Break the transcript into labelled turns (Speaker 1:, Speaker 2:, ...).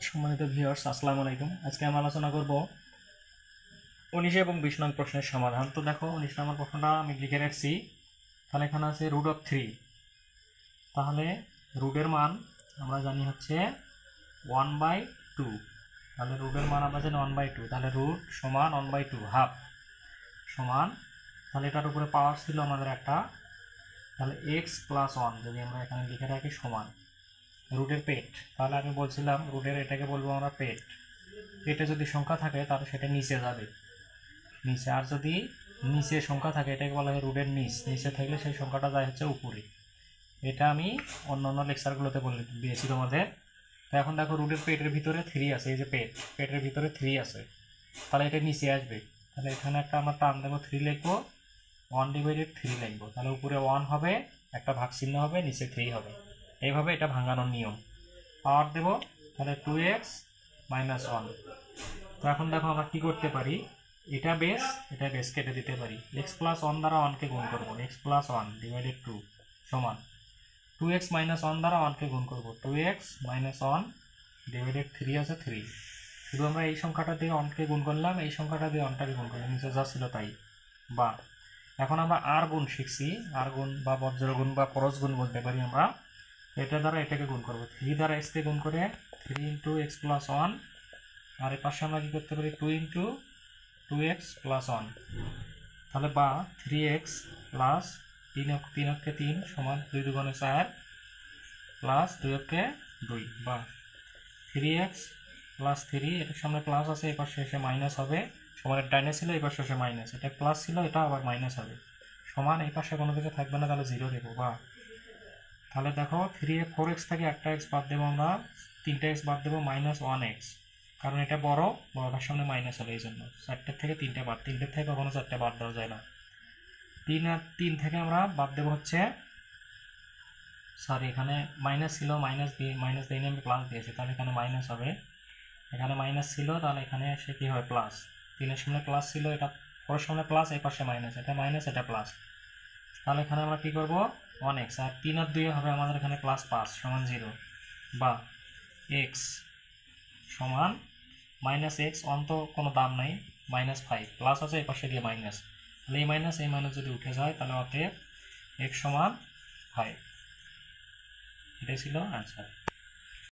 Speaker 1: সম্মানিত ভিউয়ার্স, আসসালামু আলাইকুম। আজকে আমরা আলোচনা করব 19 এবং 20 নং প্রশ্নের সমাধান। তো দেখো 19 নম্বর প্রশ্নটা আমি লিখে রাখছি। তাহলে এখানে আছে √3। তাহলে রুটের মান আমরা জানি হচ্ছে 1/2। তাহলে রুটের মান আমরা জানি 1/2। তাহলে রুট সমান 1/2 হাফ সমান, তাহলে এটার উপরে পাওয়ার ছিল আমাদের একটা, তাহলে x+1 যদি আমরা এখানে লিখে রাখি সমান রুটের পেট। তাহলে আমি বলছিলাম রুটের এটাকে বলবো আমরা পেট। পেটে যদি সংখ্যা থাকে তাহলে সেটা নিচে যাবে, নিচে। আর যদি নিচে সংখ্যা থাকে এটাকে বলা হয় রুটের নিচ। নিচে থাকলে সেই সংখ্যাটা যায় হচ্ছে উপরে। এটা আমি অন্য অন্য লেকচারগুলোতে বলে দিয়েছি তোমাদের। তো এখন দেখো রুটের পেটের ভিতরে 3 আছে, এই যে পেটের ভিতরে 3 আছে, তাহলে এটা নিচে আসবে। তাহলে এখানে একটা আমরা টার্ম দেবো, 3 লিখবো, 1/3 লিখবো। তাহলে উপরে 1 হবে, একটা ভাগ চিহ্ন হবে, নিচে 3 হবে। এইভাবে এটা ভাঙানোর নিয়ম। পাওয়ার দেব, তাহলে 2x - 1। তো এখন দেখো আমরা কি করতে পারি, এটা বেস কেটে দিতে পারি। x+1 দ্বারা 1কে গুণ করবো, x+1 / 2 সমান 2x - 1 দ্বারা 1কে গুণ করবো, 2x - 1 / 3 আছে 3। শুধু আমরা এই সংখ্যাটা দিয়ে 1কে গুণ করলাম, এই সংখ্যাটা দিয়ে 1টাকে গুণ করলাম, নিচে যা ছিল তাই। বা এখন আমরা আর গুণ শিখছি, আর গুণ বা বজ্র গুণ বা ক্রস গুণ বলতে পারি আমরা। এটা দ্বারা এটাকে গুণ করবো, 3 দ্বারা x কে গুণ করে 3 × x+1। আর এর পাশে আমরা কি করতে পারি, 2 × 2x+1। তাহলে বা 3x প্লাস 3 সমান 2 × 2 = 4 প্লাস 2 × 2 বা 3x প্লাস 3, এটার সামনে প্লাস আছে, এই পাশে এসে মাইনাস হবে। সমানের ডাইনে ছিল, এই পাশে এসে মাইনাস, এটা প্লাস ছিল, এটা আবার মাইনাস হবে। সমান এই পাশে কোনো কিছু থাকবে না, তাহলে 0 দেবো। বা তাহলে দেখো 4x থেকে একটা x বাদ দেবো আমরা, 3টা x বাদ দেবো, -1x। কারণ এটা বড়টার সামনে মাইনাস হবে, এই জন্য 4টের থেকে 3টা বাদ, 3টের থেকে কখনো 4টা বাদ দেওয়া যায় না। 3 আর 3 থেকে আমরা বাদ দেবো হচ্ছে, সরি এখানে মাইনাস ছিল, মাইনাস দিয়ে আমি প্লাস দিয়েছি, তাহলে এখানে মাইনাস হবে। এখানে মাইনাস ছিল, তাহলে এখানে এসে কী হবে, প্লাস। 3-এর সামনে প্লাস ছিল, এটা 4-এর সামনে প্লাস, এই পাশে মাইনাস, এটা মাইনাস এটা প্লাস। তাহলে এখানে আমরা কী করবো, 1x। আর 3 আর 2 হবে আমাদের এখানে +5 সমান 0। বা x সমান -x, অন্ত কোনো দাম নাই, -5 প্লাস আছে, এই পাশে গিয়ে মাইনাস। তাহলে এই মাইনাস যদি উঠে যায়, তাহলে অতএব x সমান 5। এটাই ছিল আনসার।